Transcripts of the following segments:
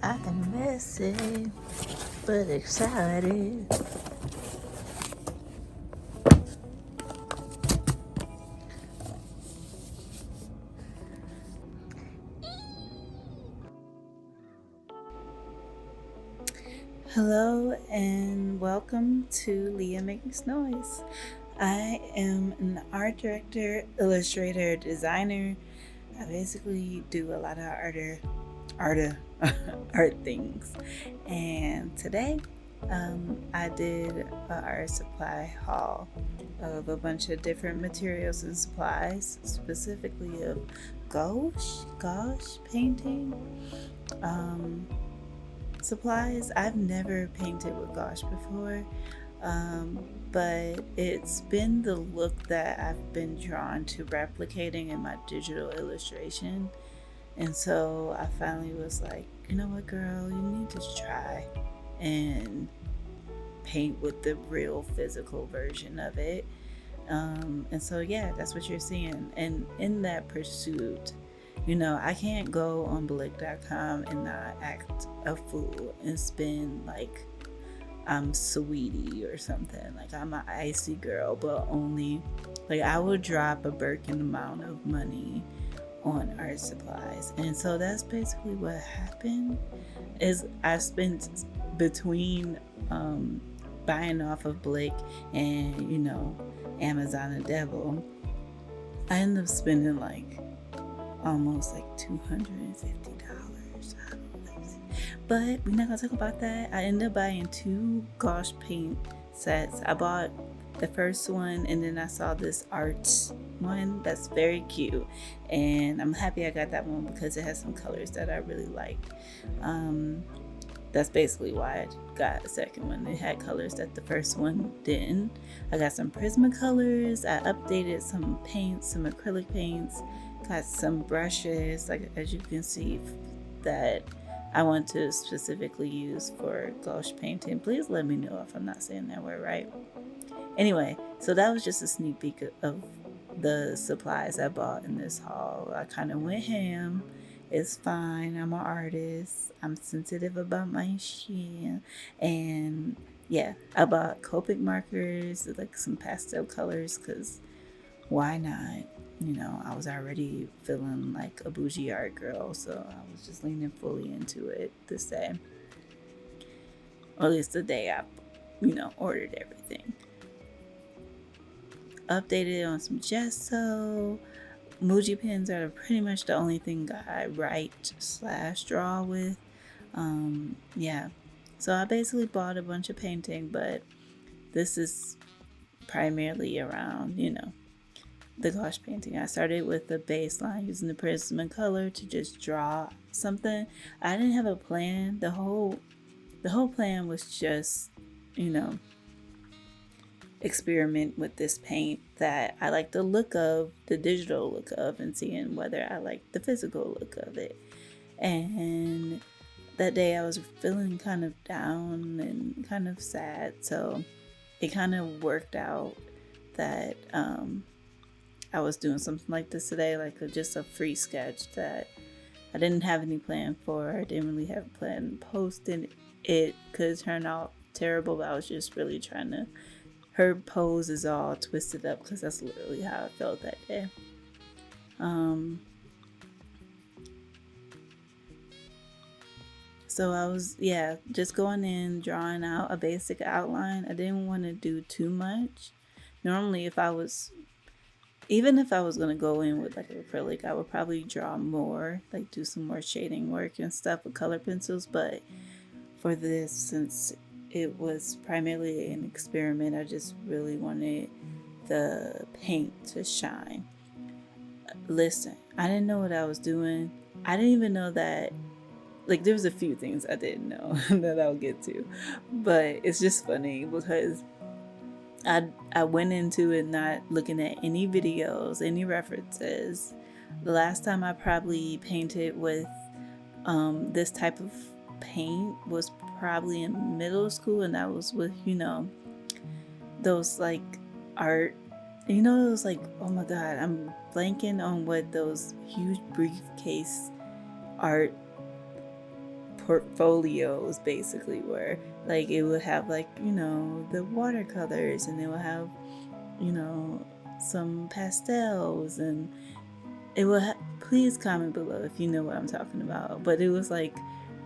Hot and messy, but excited. Hello and welcome to Leeya Makes Noise. I am an art director, illustrator, designer. I basically do a lot of art things. And today, I did an art supply haul of a bunch of different materials and supplies, specifically of gouache painting supplies. I've never painted with gouache before, but it's been the look that I've been drawn to replicating in my digital illustration. And so I finally was like, you know what, girl, you need to try and paint with the real physical version of it. And so, yeah, that's what you're seeing. And in that pursuit, I can't go on Blick.com and not act a fool and spend like I'm sweetie or something. Like I'm an icy girl, but only like I would drop a Birkin amount of money on art supplies. And so that's basically what happened is I spent between buying off of Blick and Amazon and Devil, I ended up spending like almost like $250. But we're not gonna talk about that. I ended up buying 2 gouache paint sets. I bought the first one and then I saw this art one that's very cute, and I'm happy I got that one because it has some colors that I really like. That's basically why I got a second one. It had colors that the first one didn't. I got some Prismacolors. I updated some paints, some acrylic paints, got some brushes, like as you can see, that I want to specifically use for gouache painting. Please let me know if I'm not saying that word right. Anyway, so that was just a sneak peek of the supplies I bought in this haul. I kind of went ham. It's fine. I'm an artist. I'm sensitive about my shit. And yeah, I bought Copic markers, like some pastel colors, because why not? I was already feeling like a bougie art girl, so I was just leaning fully into it this day. Or at least the day I, ordered everything. Updated on some gesso. Muji pens are pretty much the only thing I write/draw with. Yeah. So I basically bought a bunch of painting, but this is primarily around, the gouache painting. I started with the baseline using the Prismacolor to just draw something. I didn't have a plan. The whole plan was just, experiment with this paint that I like the look of, the digital look of, and seeing whether I like the physical look of it. And that day I was feeling kind of down and kind of sad, so it kind of worked out that I was doing something like this today, like just a free sketch that I didn't have any plan for. I didn't really have a plan posting. It could turn out terrible, but I was just really trying to. Her pose is all twisted up because that's literally how I felt that day. So I was, just going in, drawing out a basic outline. I didn't want to do too much. Normally, even if I was going to go in with like acrylic, I would probably draw more, like do some more shading work and stuff with color pencils. But for this, since it was primarily an experiment, I just really wanted the paint to shine. Listen, I didn't know what I was doing. I didn't even know that, like, there was a few things I didn't know that I'll get to. But it's just funny because I went into it not looking at any videos, any references. The last time I probably painted with this type of paint was probably in middle school, and that was with those like art, those like, oh my god, I'm blanking on what those huge briefcase art portfolios basically were. Like it would have like, the watercolors, and it would have, some pastels, and it will please comment below if you know what I'm talking about. But it was like,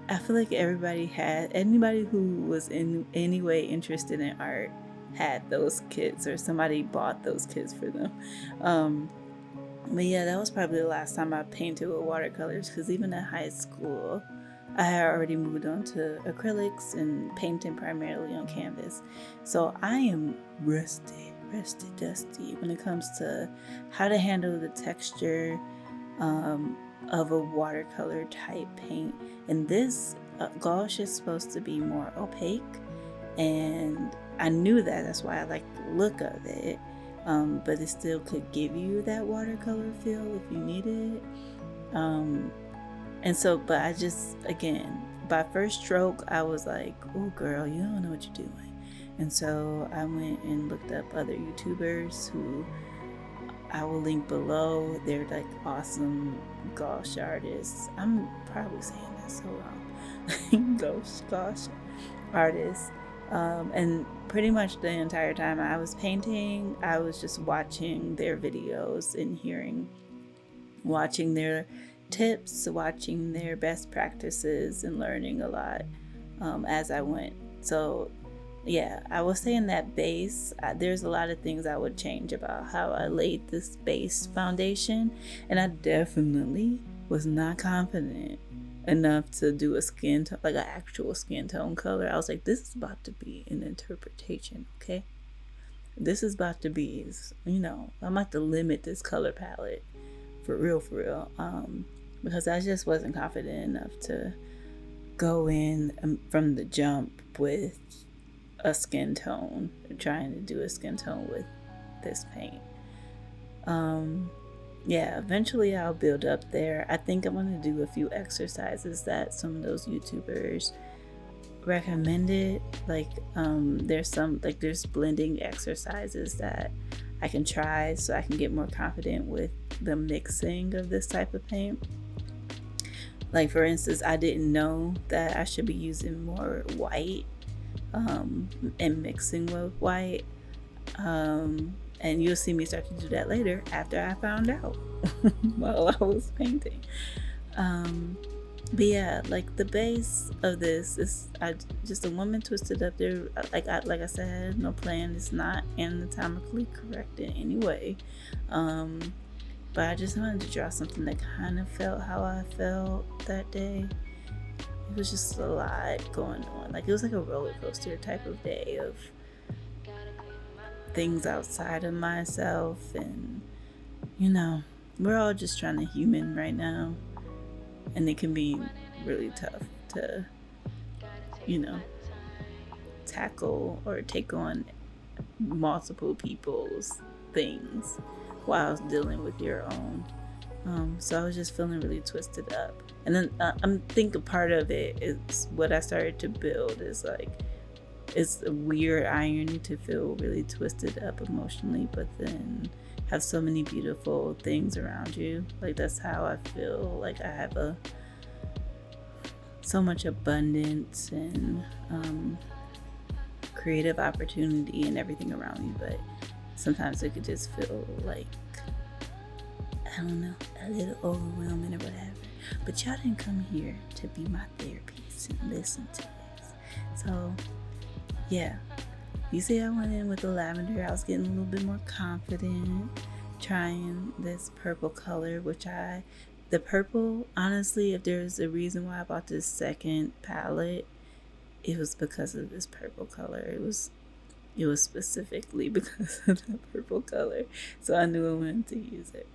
I feel like anybody who was in any way interested in art had those kits, or somebody bought those kits for them. But yeah, that was probably the last time I painted with watercolors, because even in high school I had already moved on to acrylics and painting primarily on canvas. So I am rusty dusty when it comes to how to handle the texture of a watercolor type paint. And this gouache is supposed to be more opaque, and I knew that. That's why I like the look of it. But it still could give you that watercolor feel if you needed it. And so, but I just, again, by first stroke, I was like, oh girl, you don't know what you're doing. And so I went and looked up other YouTubers who I will link below. They're like awesome gouache artists. I'm probably saying that so wrong. Gouache artists. And pretty much the entire time I was painting, I was just watching their videos and watching their tips, watching their best practices, and learning a lot as I went. So yeah, I was saying that base, there's a lot of things I would change about how I laid this base foundation, and I definitely was not confident enough to do a skin tone, like an actual skin tone color. I was like, this is about to be an interpretation, okay? This is about to be, I'm about to limit this color palette for real, because I just wasn't confident enough to go in from the jump with a skin tone, trying to do a skin tone with this paint. Yeah, eventually I'll build up there. I think I'm going to do a few exercises that some of those YouTubers recommended. Like there's blending exercises that I can try so I can get more confident with the mixing of this type of paint. Like for instance, I didn't know that I should be using more white and mixing with white, and you'll see me start to do that later after I found out while I was painting. But yeah, like the base of this is just a woman twisted up there. Like I said, no plan. It's not anatomically correct in any way, but I just wanted to draw something that kind of felt how I felt that day. It was just a lot going on. Like it was like a roller coaster type of day of things outside of myself, and we're all just trying to human right now, and it can be really tough to tackle or take on multiple people's things while dealing with your own. So I was just feeling really twisted up. And then I think a part of it is what I started to build is like, it's a weird irony to feel really twisted up emotionally, but then have so many beautiful things around you. Like that's how I feel. Like I have so much abundance and creative opportunity and everything around me, but sometimes it could just feel like, I don't know, a little overwhelming or whatever. But y'all didn't come here to be my therapist and listen to this. So yeah, you see I went in with the lavender. I was getting a little bit more confident trying this purple color, the purple, honestly, if there's a reason why I bought this second palette, it was because of this purple color. It was specifically because of the purple color. So I knew I wanted to use it.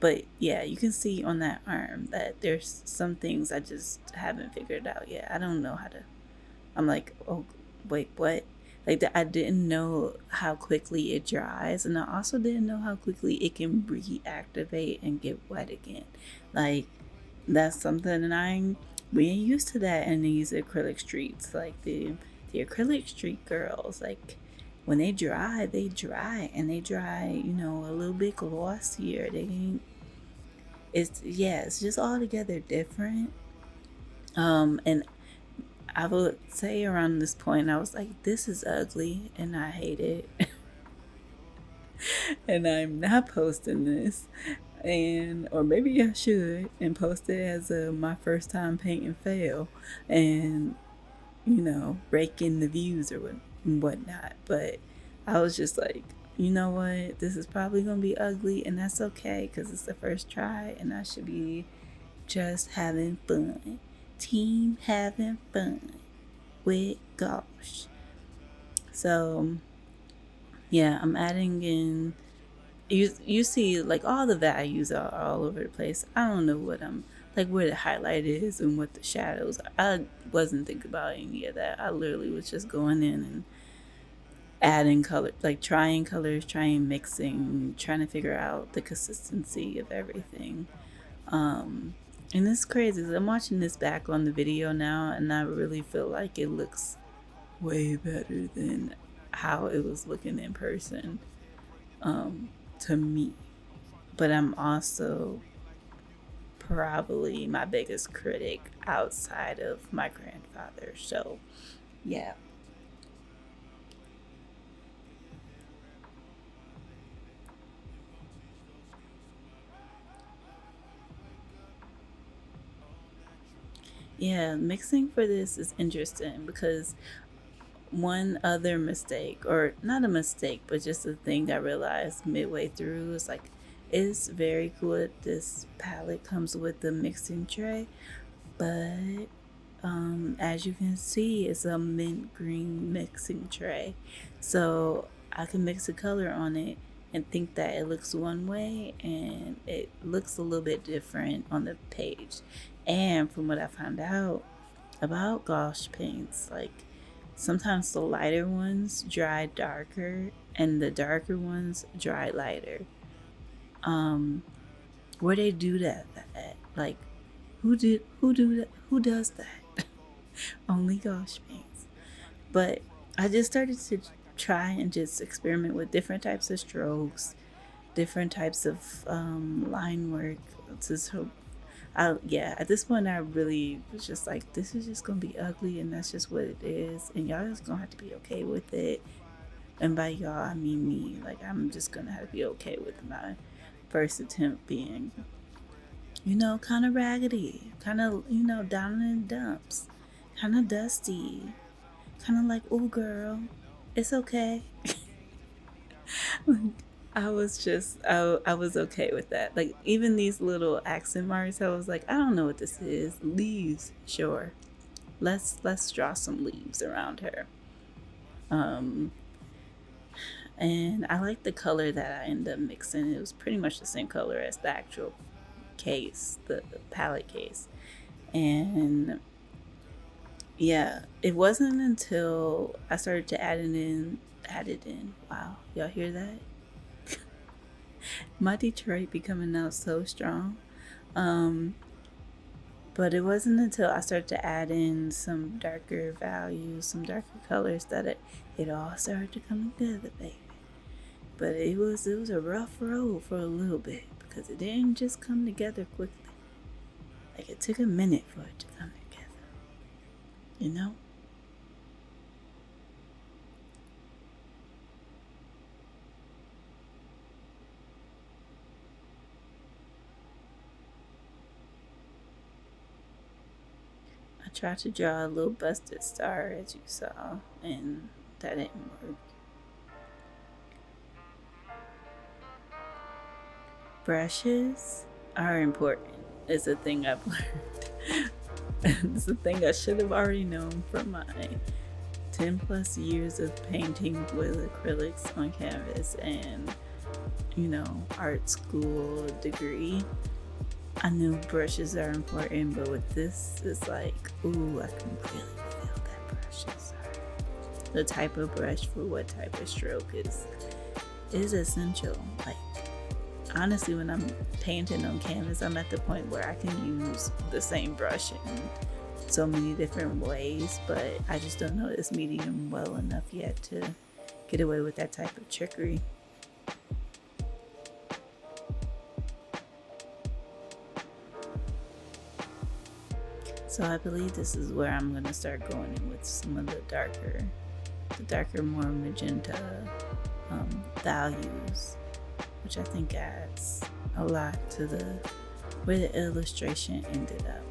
But yeah, you can see on that arm that there's some things I just haven't figured out yet. I don't know how to, I'm like, oh, wait, what? Like I didn't know how quickly it dries, and I also didn't know how quickly it can reactivate and get wet again. Like that's something that we ain't used to that in these acrylic streets. Like the acrylic street girls, like when they dry, and they dry, a little bit glossier. It's just altogether different. And I would say around this point, I was like, this is ugly and I hate it. And I'm not posting this. And, or maybe I should, and post it as my first time painting fail. And, rake in the views or whatnot. But I was just like, you know what? This is probably going to be ugly, and that's okay because it's the first try, and I should be just having fun. Team having fun with Gouache. So, yeah, I'm adding in. You see, like, all the values are all over the place. I don't know what I'm like, where the highlight is and what the shadows are. I wasn't thinking about any of that. I literally was just going in and adding color, like trying colors, trying mixing, trying to figure out the consistency of everything. And it's crazy. I'm watching this back on the video now, and I really feel like it looks way better than how it was looking in person, to me. But I'm also probably my biggest critic outside of my grandfather. So, yeah. Yeah, mixing for this is interesting because one other mistake, or not a mistake, but just a thing I realized midway through is like, it's very cool that this palette comes with the mixing tray, but as you can see, it's a mint green mixing tray. So I can mix a color on it and think that it looks one way, and it looks a little bit different on the page. And from what I found out about gouache paints, like sometimes the lighter ones dry darker and the darker ones dry lighter. Where they do that at? Like, who does that? Only gouache paints. But I just started to try and just experiment with different types of strokes, different types of line work. So, yeah, at this point, I really was just like, this is just gonna be ugly, and that's just what it is, and y'all just gonna have to be okay with it. And by y'all, I mean me. Like, I'm just gonna have to be okay with my first attempt being, kind of raggedy, kind of, down in the dumps, kind of dusty, kind of like, oh, girl, it's okay. I was okay with that. Like, even these little accent marks, I was like, I don't know what this is. Leaves, sure. Let's draw some leaves around her. Um, and I like the color that I ended up mixing. It was pretty much the same color as the actual case, the palette case. And yeah, it wasn't until I started to add it in. Wow, y'all hear that? My Detroit be coming out so strong. Um, but it wasn't until I started to add in some darker values, some darker colors that it all started to come together, baby. But it was a rough road for a little bit because it didn't just come together quickly. Like, it took a minute for it to come together. You know? I tried to draw a little busted star, as you saw, and that didn't work. Brushes are important. It's a thing I've learned. It's a thing I should have already known from my 10 plus years of painting with acrylics on canvas and, art school degree. I knew brushes are important, but with this, it's like, ooh, I can really feel that brushes are. The type of brush for what type of stroke is essential. Like, honestly, when I'm painting on canvas, I'm at the point where I can use the same brush in so many different ways, but I just don't know this medium well enough yet to get away with that type of trickery. So I believe this is where I'm gonna start going in with some of the darker, more magenta values, which I think adds a lot to the where the illustration ended up.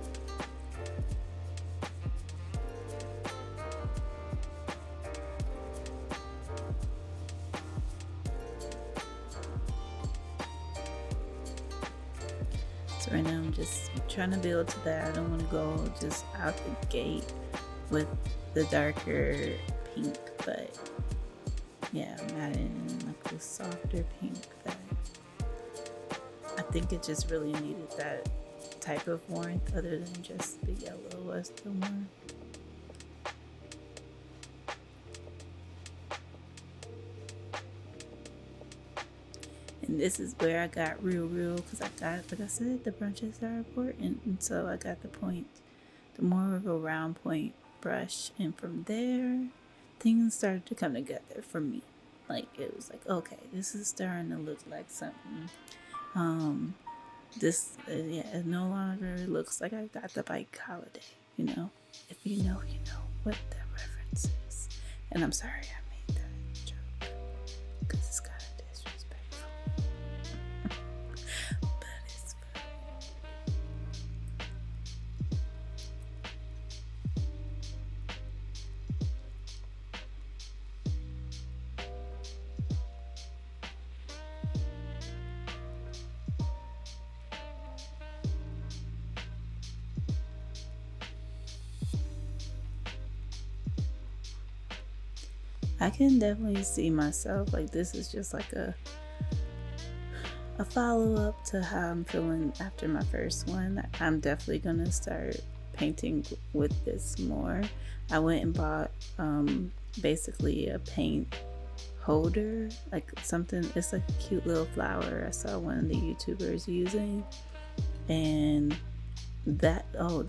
So right now I'm just trying to build to that. I don't want to go just out the gate with the darker pink, but yeah, I'm adding like a softer pink that I think it just really needed that type of warmth other than just the yellow was the more. And this is where I got real because I got, like I said, the brunches are important, and so I got the more of a round point brush, and from there things started to come together for me. Like it was like, okay, this is starting to look like something. This it no longer looks like I got the bike holiday. You know, if you know, you know what that reference is. And I'm sorry I made that joke because it's kind of disrespectful, but it's fun. I can definitely see myself, like this is just like a follow-up to how I'm feeling after my first one. I'm definitely gonna start painting with this more. I went and bought basically a paint holder, like something, it's like a cute little flower I saw one of the YouTubers using, and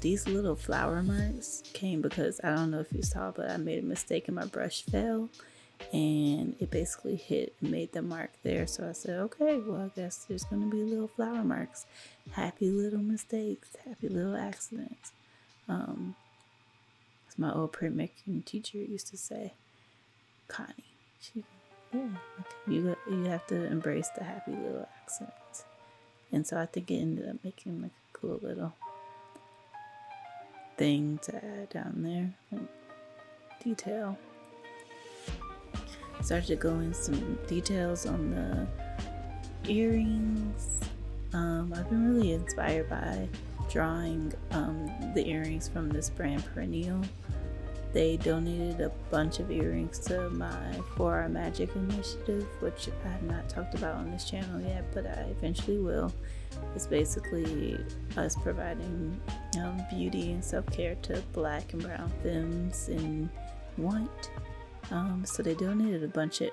these little flower marks came because I don't know if you saw, but I made a mistake and my brush fell and it basically hit and made the mark there. So I said, okay, well, I guess there's going to be little flower marks. Happy little mistakes, happy little accidents. As my old printmaking teacher used to say, Connie, you have to embrace the happy little accidents. And so I think it ended up making like a cool little thing to add down there, like detail. Started to go in some details on the earrings. I've been really inspired by drawing the earrings from this brand Perennial. They donated a bunch of earrings to my 4 Hour Magic initiative, which I have not talked about on this channel yet, but I eventually will. It's basically us providing beauty and self-care to Black and brown femmes in want. So they donated a bunch of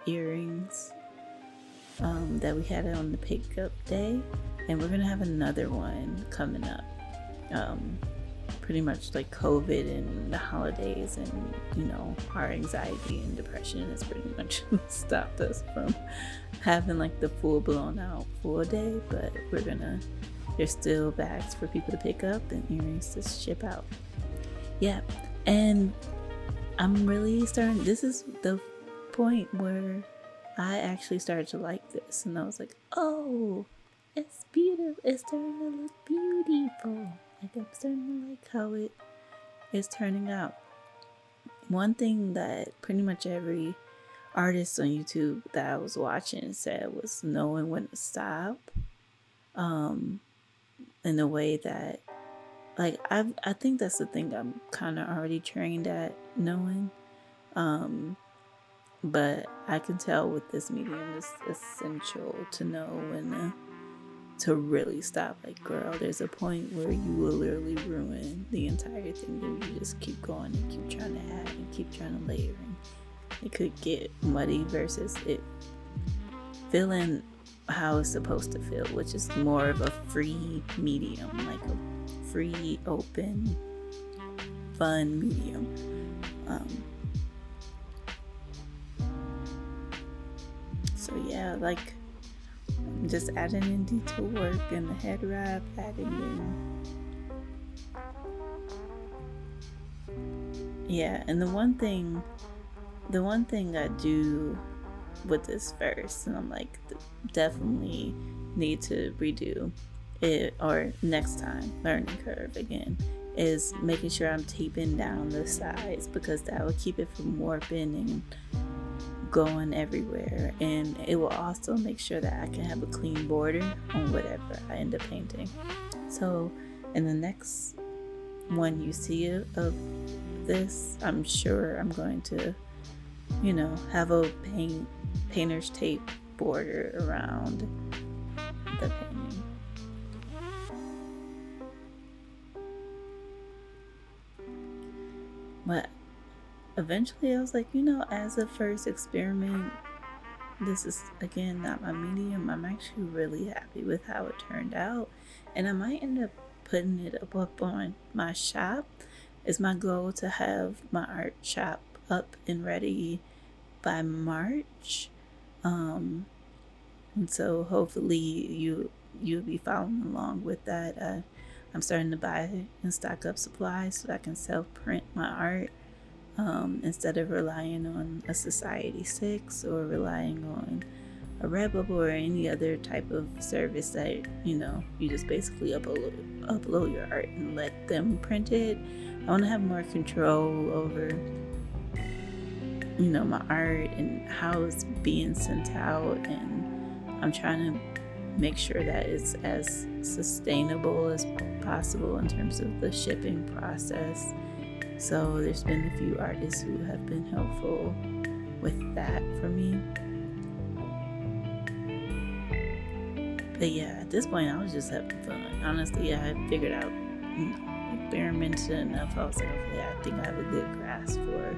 earrings that we had on the pickup day, and we're gonna have another one coming up. Pretty much like COVID and the holidays and, you know, our anxiety and depression has pretty much stopped us from having like the full blown out full day, but there's still bags for people to pick up and earrings to ship out. Yeah, and I'm really this is the point where I actually started to like this, and I was like, oh, it's beautiful, it's starting to look beautiful. Like I'm starting to like how it is turning out. One thing that pretty much every artist on YouTube that I was watching said was knowing when to stop. In a way that, like, I think that's the thing I'm kind of already trained at knowing. But I can tell with this medium, it's essential to know when to really stop. Like, girl, there's a point where you will literally ruin the entire thing if you just keep going and keep trying to add and keep trying to layer, and it could get muddy versus it feeling how it's supposed to feel, which is more of a free medium, like a free, open, fun medium. So yeah, like I'm just adding in detail work and the head wrap, adding in Yeah, and the one thing I do with this first, and I'm like, definitely need to redo it, or next time, learning curve again, is making sure I'm taping down the sides, because that will keep it from warping and going everywhere, and it will also make sure that I can have a clean border on whatever I end up painting. So in the next one you see of this, I'm sure I'm going to, have a painter's tape border around the painting. But eventually I was like, as a first experiment, this is again not my medium. I'm actually really happy with how it turned out, and I might end up putting it up on my shop. It's my goal to have my art shop up and ready by March. And so hopefully you'll be following along with that. I'm starting to buy and stock up supplies so I can self print my art, instead of relying on a Society 6 or relying on a Redbubble or any other type of service that you just basically upload your art and let them print it. I want to have more control over my art and how it's being sent out, and I'm trying to make sure that it's as sustainable as possible in terms of the shipping process. So there's been a few artists who have been helpful with that for me. But yeah, at this point I was just having fun. Honestly, I had figured out, experimented enough. I was like, okay, I think I have a good grasp for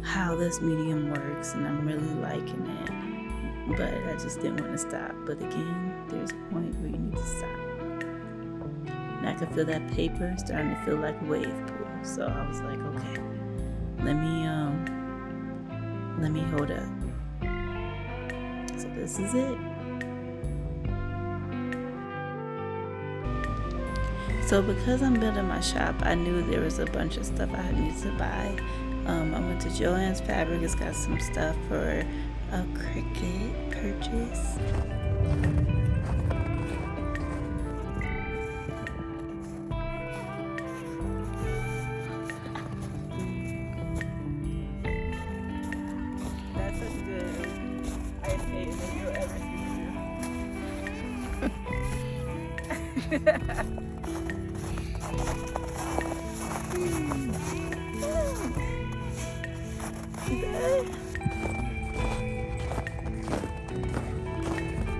how this medium works, and I'm really liking it. But I just didn't want to stop. But again, there's a point where you need to stop. And I could feel that paper starting to feel like a wave pool. So I was like, okay, let me hold up. So this is it. So because I'm building my shop, I knew there was a bunch of stuff I needed to buy. I went to Joann's Fabric. It's got some stuff for a Cricut purchase. That's a good ice skating that you'll ever see.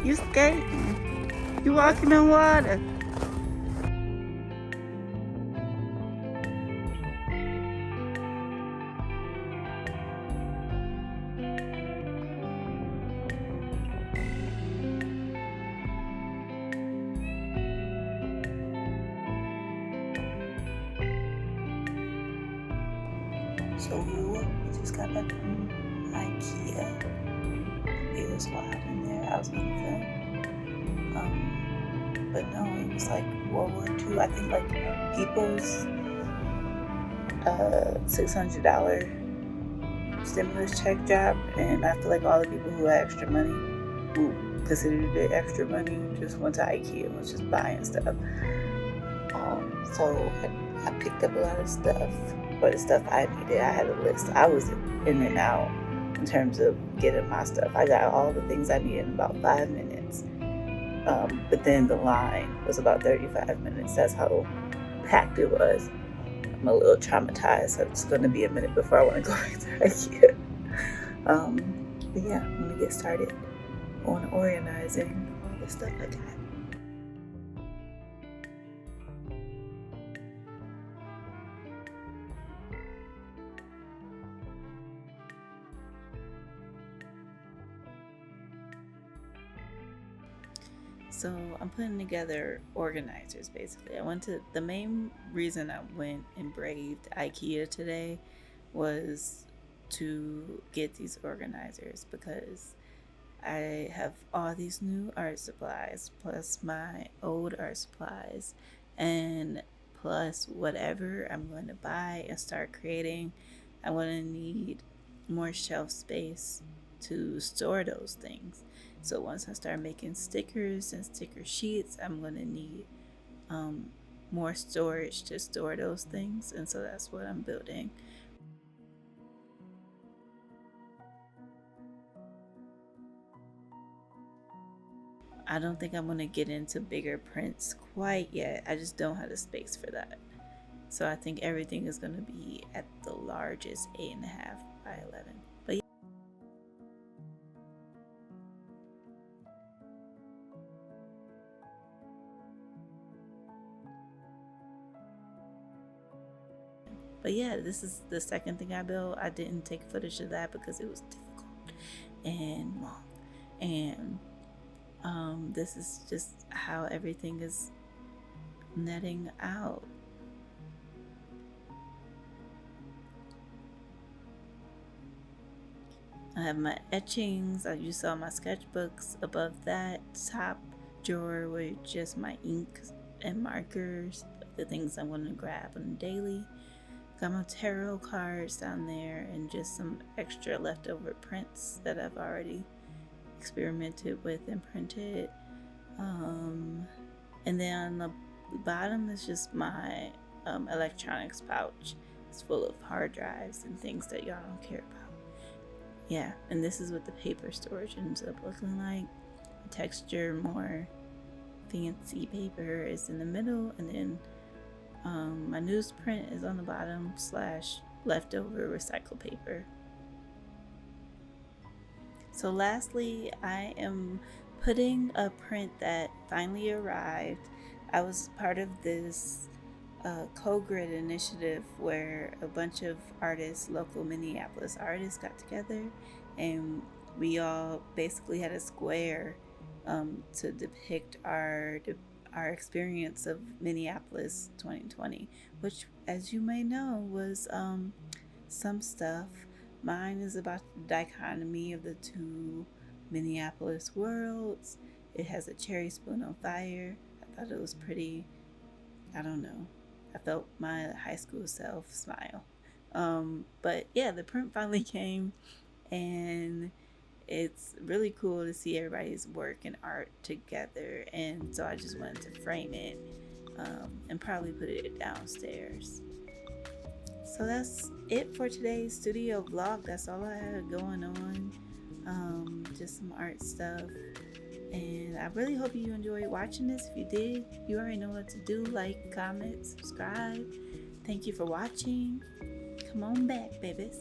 You skating. You walking in water. So we just got back from Ikea. It was wild in there. I was on film. But no, it was like World War II. I think like people's $600 stimulus check job, and I feel like all the people who had extra money, who considered it extra money, just went to Ikea and was just buying stuff. So I picked up a lot of stuff, but the stuff I needed, I had a list. I was in and out in terms of getting my stuff. I got all the things I needed in about 5 minutes. But then the line was about 35 minutes. That's how packed it was. I'm a little traumatized, so it's going to be a minute before I want to go back to Ikea. But yeah, I'm going to get started on organizing all the stuff I got. So I'm putting together organizers basically. The main reason I went and braved Ikea today was to get these organizers, because I have all these new art supplies plus my old art supplies, and plus whatever I'm going to buy and start creating, I'm going to need more shelf space to store those things. So once I start making stickers and sticker sheets, I'm going to need um, more storage to store those things. And so that's what I'm building. I don't think I'm going to get into bigger prints quite yet. I just don't have the space for that. So I think everything is going to be at the largest 8.5 by 11. But yeah, this is the second thing I built. I didn't take footage of that because it was difficult and long. And this is just how everything is netting out. I have my etchings. You saw my sketchbooks. Above that top drawer with just my ink and markers, the things I'm going to grab on a daily. Got my tarot cards down there and just some extra leftover prints that I've already experimented with and printed. And then on the bottom is just my electronics pouch. It's full of hard drives and things that y'all don't care about. Yeah, and this is what the paper storage ends up looking like. The texture, more fancy paper is in the middle, and then my newsprint is on the bottom / leftover recycled paper. So lastly, I am putting a print that finally arrived. I was part of this co-grid initiative where a bunch of artists, local Minneapolis artists, got together, and we all basically had a square to depict our experience of Minneapolis 2020, which, as you may know, was some stuff. Mine is about the dichotomy of the two Minneapolis worlds. It has a cherry spoon on fire. I thought it was pretty, I don't know. I felt my high school self smile. But yeah, the print finally came, and it's really cool to see everybody's work and art together. And so I just wanted to frame it and probably put it downstairs. So that's it for today's studio vlog. That's all I had going on. Just some art stuff. And I really hope you enjoyed watching this. If you did, you already know what to do. Like, comment, subscribe. Thank you for watching. Come on back, babies.